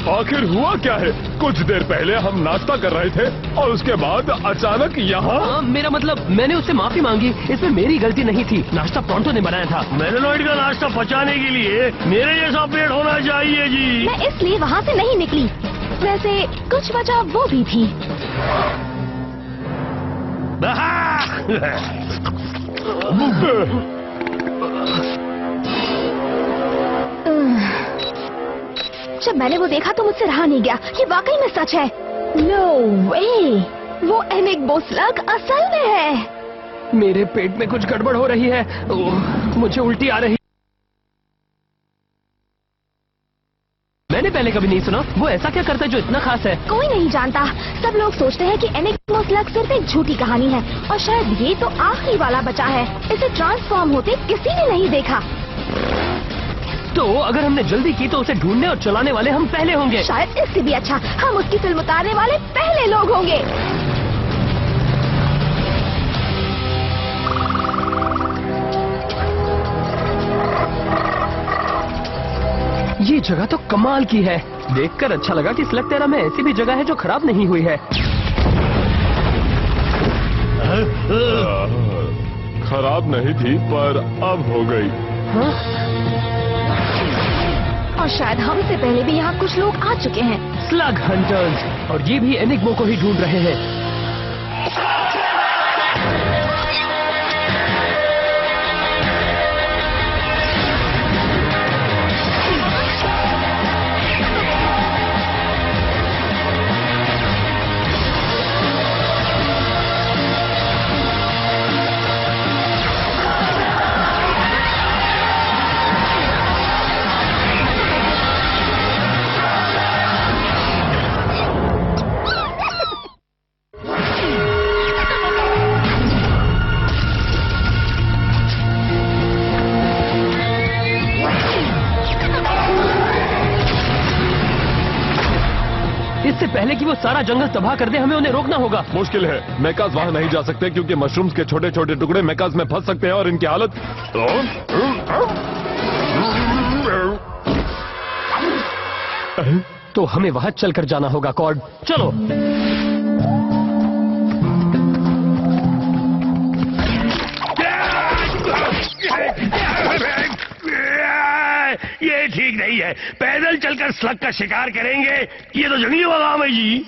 आखिर हुआ क्या है? कुछ देर पहले हम नाश्ता कर रहे थे और उसके बाद अचानक यहाँ। मेरा मतलब मैंने उससे माफी मांगी, इसमें मेरी गलती नहीं थी। नाश्ता प्रोंटो ने बनाया था। मेलेनॉइड का नाश्ता पचाने के लिए मेरे जैसा पेट होना चाहिए जी। मैं इसलिए वहाँ से नहीं निकली। वैसे कुछ वजह वो भी थी। जब मैंने वो देखा तो मुझसे रहा नहीं गया। ये वाकई में सच है। नो वे, वो एनिग्मो स्लग असल में है। मेरे पेट में कुछ गड़बड़ हो रही है। मुझे उल्टी आ रही। मैंने पहले कभी नहीं सुना। वो ऐसा क्या करता है जो इतना खास है? कोई नहीं जानता। सब लोग सोचते हैं कि एनिग्मो स्लग सिर्फ एक झूठी कहानी है और शायद ये तो आखिरी वाला बचा है। इसे ट्रांसफॉर्म होते किसी ने नहीं देखा। तो अगर हमने जल्दी की तो उसे ढूंढने और चलाने वाले हम पहले होंगे। शायद इससे भी अच्छा, हम उसकी फिल्म उतारने वाले पहले लोग होंगे। ये जगह तो कमाल की है। देखकर अच्छा लगा कि स्लग तेरा में ऐसी भी जगह है जो खराब नहीं हुई है। खराब नहीं थी पर अब हो गई। हाँ? और शायद हमसे पहले भी यहाँ कुछ लोग आ चुके हैं। स्लग हंटर्स, और ये भी एनिग्मो को ही ढूंढ रहे हैं। इससे पहले कि वो सारा जंगल तबाह कर दे, हमें उन्हें रोकना होगा। मुश्किल है। मेकास वहाँ नहीं जा सकते क्योंकि मशरूम्स के छोटे छोटे टुकड़े मेकास में फंस सकते हैं और इनकी हालत। तो हमें वहाँ चलकर जाना होगा। कॉर्ड, चलो। ये ठीक नहीं है। पैदल चलकर स्लग का शिकार करेंगे, ये तो जंगली लगाम है जी।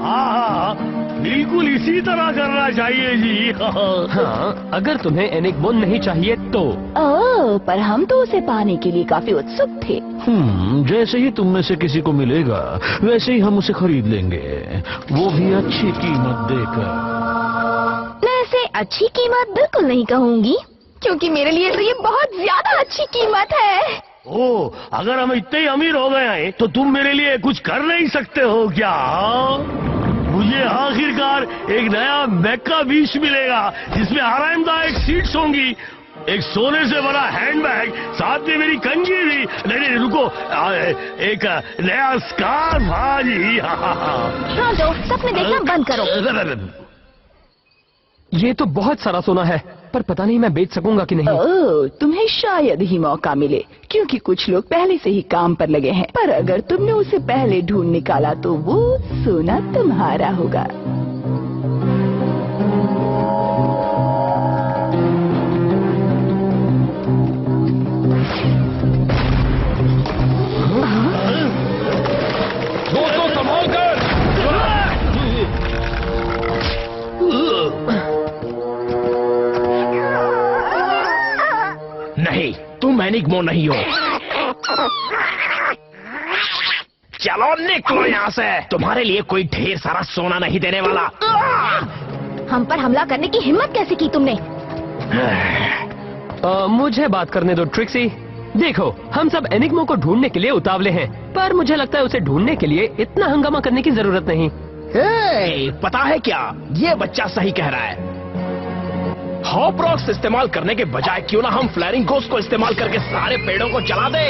हाँ, बिल्कुल इसी तरह करना चाहिए जी। हाँ, अगर तुम्हें एनिग्मो नहीं चाहिए तो। ओह, पर हम तो उसे पाने के लिए काफी उत्सुक थे। जैसे ही तुम में से किसी को मिलेगा वैसे ही हम उसे खरीद लेंगे, वो भी अच्छी कीमत देकर। मैं इसे अच्छी कीमत बिल्कुल नहीं कहूँगी, क्योंकि मेरे लिए तो ये बहुत ज्यादा अच्छी कीमत है। ओह, अगर हम इतने ही अमीर हो गए हैं तो तुम मेरे लिए कुछ कर नहीं सकते हो क्या? मुझे आखिरकार एक नया मेक्का बीच मिलेगा जिसमें आरामदायक सीट्स होंगी, एक सोने से बड़ा हैंडबैग, साथ में मेरी कंघी भी। नहीं रुको, एक नया स्कार्फ। हाँ जी। प्रोंटो, सपने देखना बंद करो। ये तो बहुत सारा सोना है, पर पता नहीं मैं बेच सकूंगा कि नहीं। ओह, तुम्हें शायद ही मौका मिले, क्योंकि कुछ लोग पहले से ही काम पर लगे हैं। पर अगर तुमने उसे पहले ढूंढ निकाला तो वो सोना तुम्हारा होगा। दोस्तों संभाल कर। नहीं, तुम एनिग्मो नहीं हो। चलो निकलो यहाँ से। तुम्हारे लिए कोई ढेर सारा सोना नहीं देने वाला। हम पर हमला करने की हिम्मत कैसे की तुमने? मुझे बात करने दो ट्रिक्सी। देखो, हम सब एनिग्मो को ढूंढने के लिए उतावले हैं, पर मुझे लगता है उसे ढूंढने के लिए इतना हंगामा करने की जरूरत नहीं। पता है क्या, ये बच्चा सही कह रहा है। हॉप रॉक्स इस्तेमाल करने के बजाय क्यों ना हम फ्लैरिंग घोस्ट को इस्तेमाल करके सारे पेड़ों को जला दे।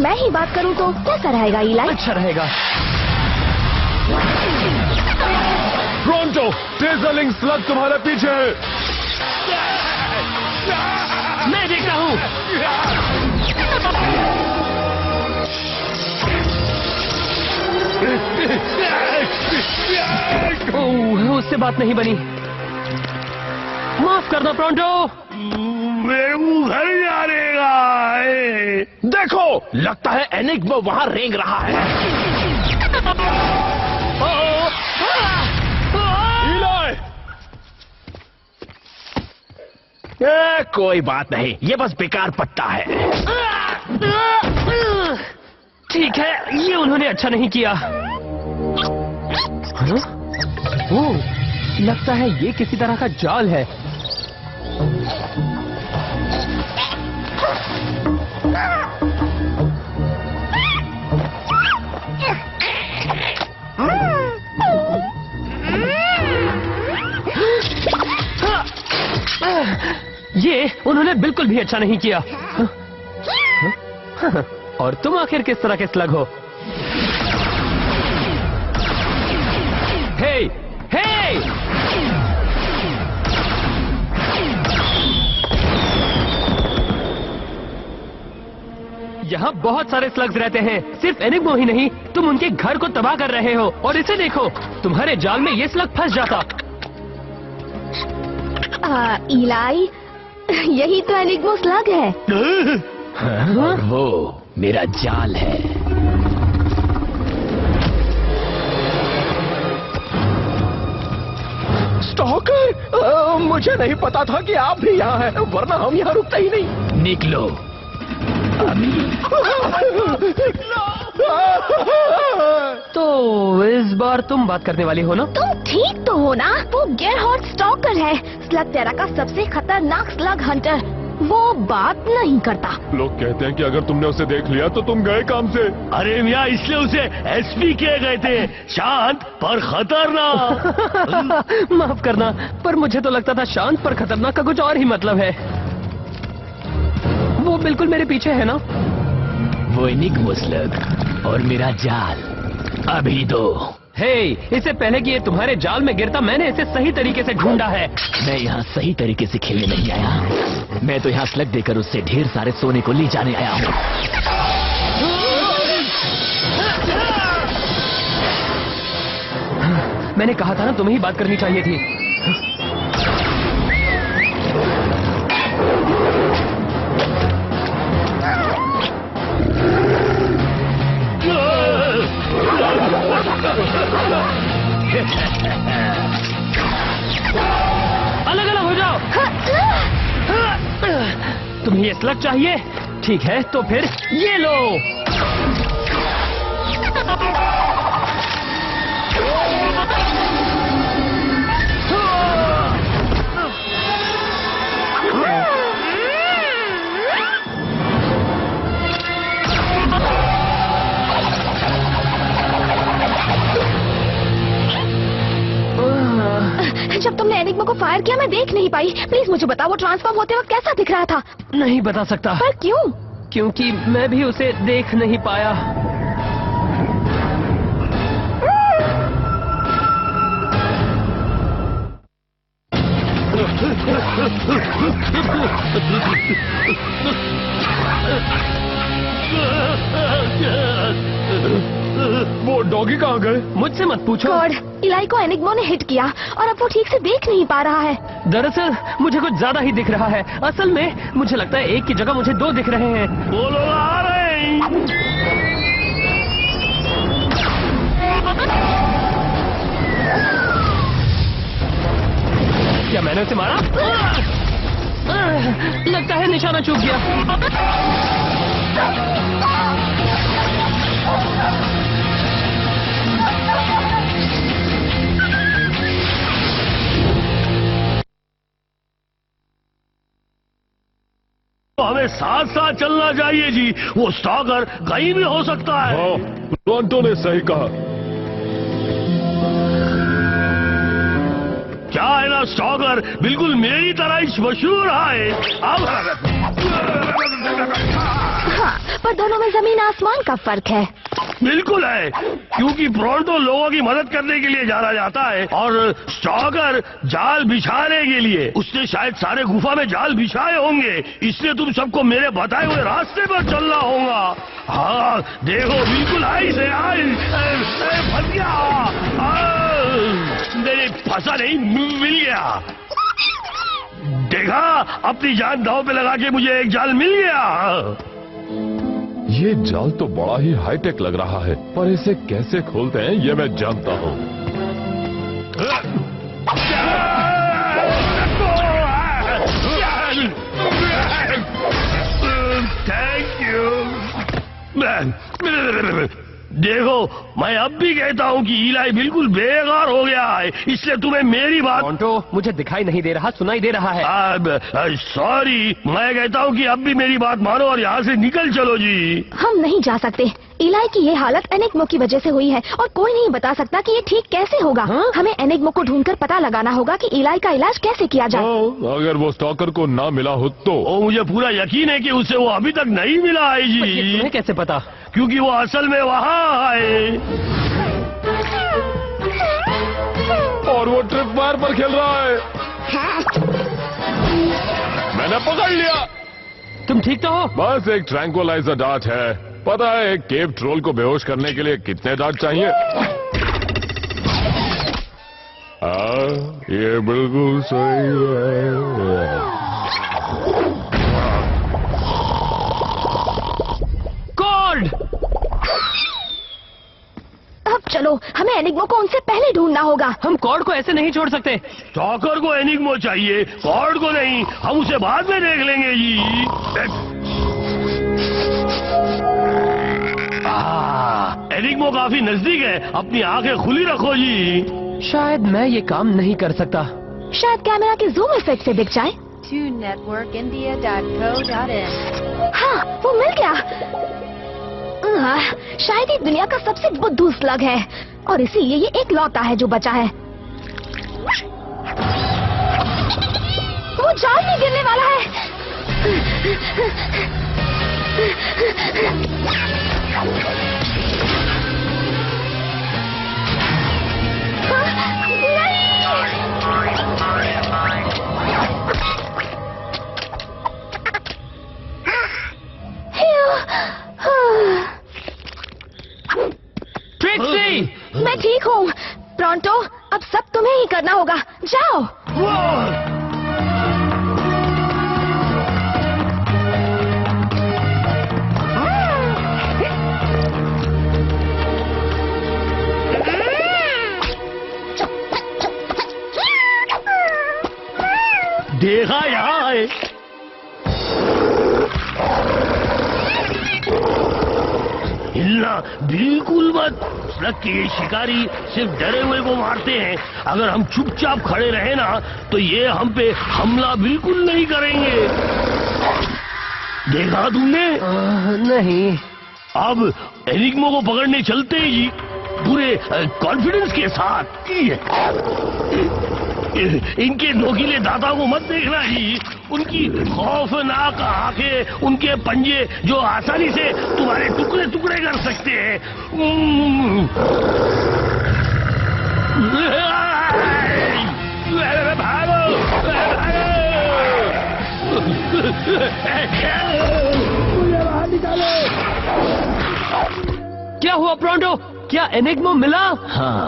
मैं ही बात करूं तो कैसा रहेगा इलाई? अच्छा रहेगा। प्रोंटो, टेजरलिंग स्लग तुम्हारे पीछे है। मैं देखता हूँ। ओह, उससे बात नहीं बनी। माफ करना प्रोंटो। मेरे मुंह घर जा रहेगा। देखो, लगता है एनिग्मा वहां रेंग रहा है। इलाई! कोई बात नहीं, ये बस बेकार पट्टा है। ठीक है, ये उन्होंने अच्छा नहीं किया। हाँ? ओह, लगता है ये किसी तरह का जाल है। ये उन्होंने बिल्कुल भी अच्छा नहीं किया। और तुम आखिर किस तरह के स्लग हो? हे, हे! यहाँ बहुत सारे स्लग्स रहते हैं। सिर्फ एनिग्मा ही नहीं, तुम उनके घर को तबाह कर रहे हो। और इसे देखो, तुम्हारे जाल में ये स्लग फंस जाता। इलाई, यही तो एनिग्मा स्लग है। और वो मेरा जाल है। स्टॉकर, मुझे नहीं पता था कि आप भी यहाँ हैं, वरना हम यहाँ रुकते ही नहीं। निकलो तो इस बार तुम बात करने वाली हो ना? तुम ठीक तो हो ना? वो गेरहार्ड स्टॉकर है, स्लग टेरा का सबसे खतरनाक स्लग हंटर। वो बात नहीं करता। लोग कहते हैं कि अगर तुमने उसे देख लिया तो तुम गए काम से। अरे मियाँ, इसलिए उसे एसपी किए गए थे, शांत पर खतरनाक। माफ करना, पर मुझे तो लगता था शांत पर खतरनाक का कुछ और ही मतलब है। वो बिल्कुल मेरे पीछे है ना? वो एनिग्मा स्लग और मेरा जाल। अभी दो। हे, इससे पहले कि ये तुम्हारे जाल में गिरता, मैंने इसे सही तरीके से ढूंढा है। मैं यहाँ सही तरीके से खेलने नहीं आया। मैं तो यहाँ स्लग देकर उससे ढेर सारे सोने को ले जाने आया हूँ। मैंने कहा था ना, तुम्हें ही बात करनी चाहिए थी। अलग अलग हो जाओ। तुम्हें ये स्लग चाहिए? ठीक है, तो फिर ये लो। जब तुमने एनिग्मा को फायर किया, मैं देख नहीं पाई। प्लीज मुझे बताओ, वो ट्रांसफॉर्म होते वक्त कैसा दिख रहा था? नहीं बता सकता। पर क्यों? क्योंकि मैं भी उसे देख नहीं पाया। वो डॉगी कहाँ गए? मुझसे मत पूछो। गॉड, इलाई को एनिग्मा ने हिट किया और अब वो ठीक से देख नहीं पा रहा है। दरअसल मुझे कुछ ज्यादा ही दिख रहा है। असल में मुझे लगता है एक की जगह मुझे दो दिख रहे हैं। वो लोग आ रहे हैं। क्या मैंने उसे मारा? लगता है निशाना चूक गया। हमें साथ साथ चलना चाहिए जी। वो स्टॉकर कहीं भी हो सकता है। हाँ, प्रोंटो ने सही कहा। क्या है ना स्टॉकर, बिल्कुल मेरी तरह ही मशहूर है। अब हाँ, पर दोनों में जमीन आसमान का फर्क है। बिल्कुल है, क्योंकि प्रोंटो लोगों की मदद करने के लिए जाना जाता है और स्टॉकर जाल बिछाने के लिए। उसने शायद सारे गुफा में जाल बिछाए होंगे, इसलिए तुम सबको मेरे बताए हुए रास्ते पर चलना होगा। हाँ देखो, बिल्कुल आई से आई फंस गया। नहीं फंसा नहीं, मिल गया। देखा, अपनी जान दांव पे लगा के मुझे एक जाल मिल गया। ये जाल तो बड़ा ही हाईटेक लग रहा है, पर इसे कैसे खोलते हैं ये मैं जानता हूँ। Thank you. देखो, मैं अब भी कहता हूँ कि इलाई बिल्कुल बेकार हो गया है, इसलिए तुम्हें मेरी बात। प्रोंटो, मुझे दिखाई नहीं दे रहा, सुनाई दे रहा है। सॉरी, मैं कहता हूँ कि अब भी मेरी बात मानो और यहाँ से निकल चलो जी। हम नहीं जा सकते। इलाई की ये हालत एनिग्मा की वजह से हुई है और कोई नहीं बता सकता कि ये ठीक कैसे होगा। हमें एनिग्मा को ढूंढकर पता लगाना होगा कि इलाई का इलाज कैसे किया जाए। अगर वो स्टॉकर को ना मिला हो तो? मुझे पूरा यकीन है कि उसे वो अभी तक नहीं मिला है ये जी। तुम्हें कैसे पता? क्योंकि वो असल में वहाँ है और वो ट्रिप वायर पर खेल रहा है। मैंने पकड़ लिया। तुम ठीक तो हो? बस एक ट्रैंक्विलाइजर डार्ट है। पता है एक केव ट्रोल को बेहोश करने के लिए कितने डार्ट चाहिए? ये बिल्कुल सही है। कॉर्ड! अब चलो, हमें एनिग्मा को उनसे पहले ढूंढना होगा। हम कॉर्ड को ऐसे नहीं छोड़ सकते। स्टॉकर को एनिग्मा चाहिए, कॉर्ड को नहीं। हम उसे बाद में देख लेंगे जी। एनिग्मा काफी नजदीक है, अपनी आंखें खुली रखो जी। शायद मैं ये काम नहीं कर सकता। शायद कैमरा के जूम इफेक्ट से दिख जाए। to networkindia.co.in. हाँ, वो मिल गया। शायद ये दुनिया का सबसे बुद्धू स्लग है और इसीलिए ये एक लौता है जो बचा है। वो जाल में गिरने वाला है। ट्रिक्सी! मैं ठीक हूँ। प्रोंटो, अब सब तुम्हें ही करना होगा। जाओ। देखा यहाँ है। हिलना बिल्कुल मत। स्लग के ये शिकारी सिर्फ डरे हुए को मारते हैं। अगर हम चुपचाप खड़े रहे ना तो ये हम पे हमला बिल्कुल नहीं करेंगे। देखा तुमने? नहीं। अब एनिग्मा को पकड़ने चलते हैं जी, पूरे कॉन्फिडेंस के साथ। इनके नोकीले दांतों को मत देखना जी, उनकी खौफनाक आंखें, उनके पंजे जो आसानी से तुम्हारे टुकड़े टुकड़े कर सकते हैं। भागो, मुझे बाहर निकालो। क्या हुआ प्रोंटो? क्या एनिग्मा मिला? हाँ,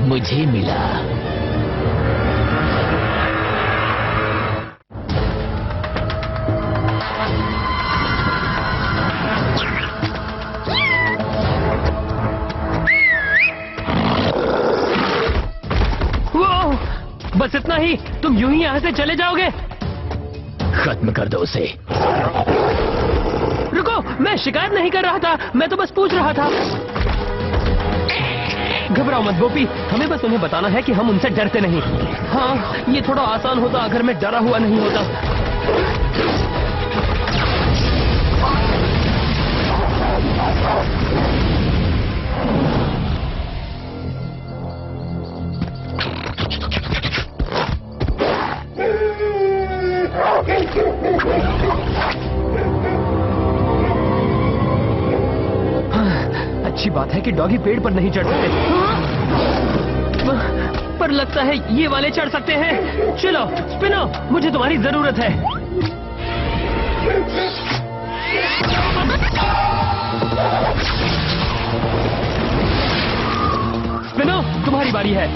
मुझे मिला। वो बस इतना ही? तुम यूं ही यहाँ से चले जाओगे? खत्म कर दो उसे। रुको, मैं शिकायत नहीं कर रहा था, मैं तो बस पूछ रहा था। घबराओ मत बोपी, हमें बस उन्हें बताना है कि हम उनसे डरते नहीं। हाँ, ये थोड़ा आसान होता अगर मैं डरा हुआ नहीं होता। अच्छी बात है कि डॉगी पेड़ पर नहीं चढ़ सकते। पर लगता है ये वाले चढ़ सकते हैं। चलो स्पिनो, मुझे तुम्हारी जरूरत है। स्पिनो, तुम्हारी बारी है।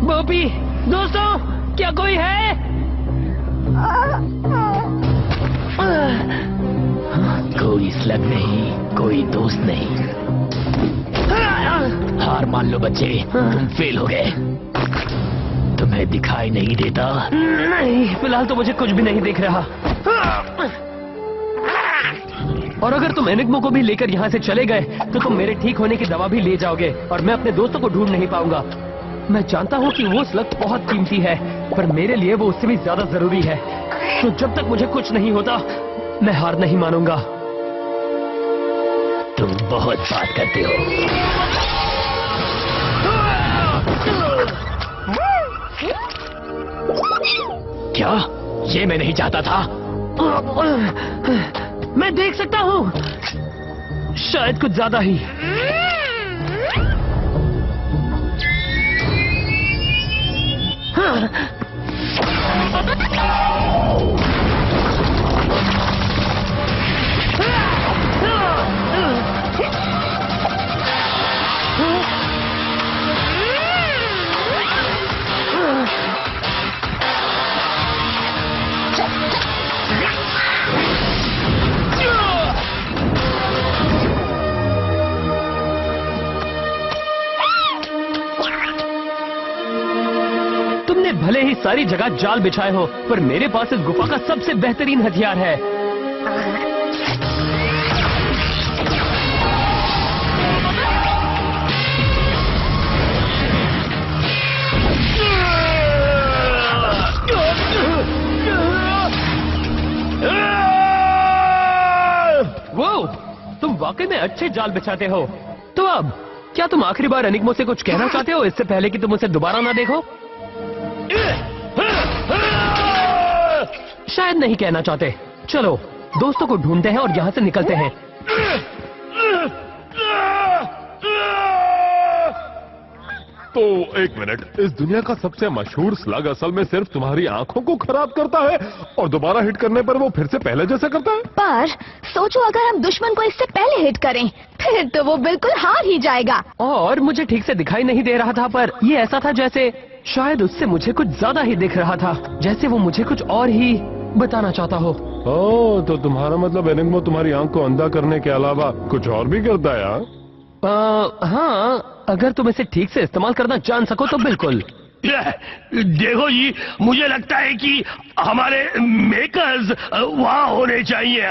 बोपी, दोस्तों, क्या कोई है? कोई स्लग नहीं, कोई दोस्त नहीं। हार मान लो बच्चे, तुम फेल हो गए। तुम्हें दिखाई नहीं देता? नहीं, फिलहाल तो मुझे कुछ भी नहीं दिख रहा। और अगर तुम एनिग्मा को भी लेकर यहाँ से चले गए तो तुम मेरे ठीक होने की दवा भी ले जाओगे और मैं अपने दोस्तों को ढूंढ नहीं पाऊंगा। मैं जानता हूँ कि वो स्लग बहुत कीमती है, पर मेरे लिए वो उससे भी ज्यादा जरूरी है। तो जब तक मुझे कुछ नहीं होता, मैं हार नहीं मानूंगा। तुम बहुत बात करते हो। क्या? ये मैं नहीं चाहता था। मैं देख सकता हूँ, शायद कुछ ज्यादा ही। तुमने भले ही सारी जगह जाल बिछाए हो, पर मेरे पास इस गुफा का सबसे बेहतरीन हथियार है। वो, तुम वाकई में अच्छे जाल बिछाते हो। तो अब क्या तुम आखिरी बार एनिग्मा से कुछ कहना चाहते हो, इससे पहले कि तुम उसे दोबारा ना देखो? शायद नहीं कहना चाहते। चलो दोस्तों को ढूंढते हैं और यहाँ से निकलते हैं। तो एक मिनट, इस दुनिया का सबसे मशहूर स्लग असल में सिर्फ तुम्हारी आंखों को खराब करता है और दोबारा हिट करने पर वो फिर से पहले जैसा करता है। पर सोचो, अगर हम दुश्मन को इससे पहले हिट करें, फिर तो वो बिल्कुल हार ही जाएगा। और मुझे ठीक से दिखाई नहीं दे रहा था, पर ये ऐसा था जैसे शायद उससे मुझे कुछ ज्यादा ही दिख रहा था, जैसे वो मुझे कुछ और ही बताना चाहता हो। ओह, तो तुम्हारा मतलब एनिग्मा तुम्हारी आंख को अंधा करने के अलावा कुछ और भी करता है? हाँ, अगर तुम इसे ठीक से इस्तेमाल करना जान सको तो बिल्कुल। देखो जी, मुझे लगता है कि हमारे मेकर्स वहाँ होने चाहिए।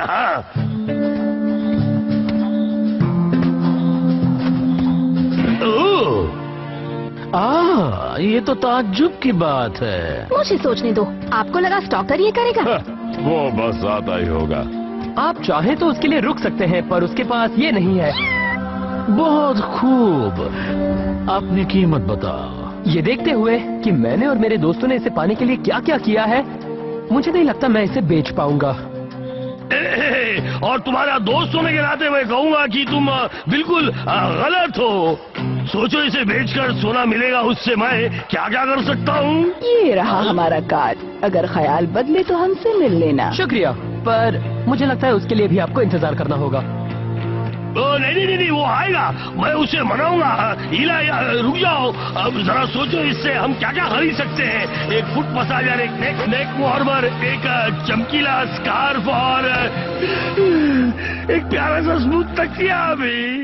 हाँ, ये तो ताज्जुब की बात है। मुझे सोचने दो, आपको लगा स्टॉकर ये करेगा? वो बस आता ही होगा। आप चाहें तो उसके लिए रुक सकते हैं, पर उसके पास ये नहीं है। बहुत खूब, अपनी कीमत बताओ। ये देखते हुए कि मैंने और मेरे दोस्तों ने इसे पाने के लिए क्या क्या किया है, मुझे नहीं लगता मैं इसे बेच पाऊंगा। और तुम्हारा दोस्त होने के नाते मैं कहूंगा कि तुम बिल्कुल गलत हो। सोचो, इसे बेचकर सोना मिलेगा, उससे मैं क्या क्या कर सकता हूँ। ये रहा हमारा कार्ड, अगर ख्याल बदले तो हमसे मिल लेना। शुक्रिया, पर मुझे लगता है उसके लिए भी आपको इंतजार करना होगा। नहीं नहीं नहीं, वो आएगा, मैं उसे मनाऊंगा। हीला रुक जाओ, अब जरा सोचो इससे हम क्या क्या खरीद सकते हैं। एक फुट मसाजर, एक नेक वार्मर, एक चमकीला स्कार्फ और एक प्यारा सा स्मूथ तकिया भी।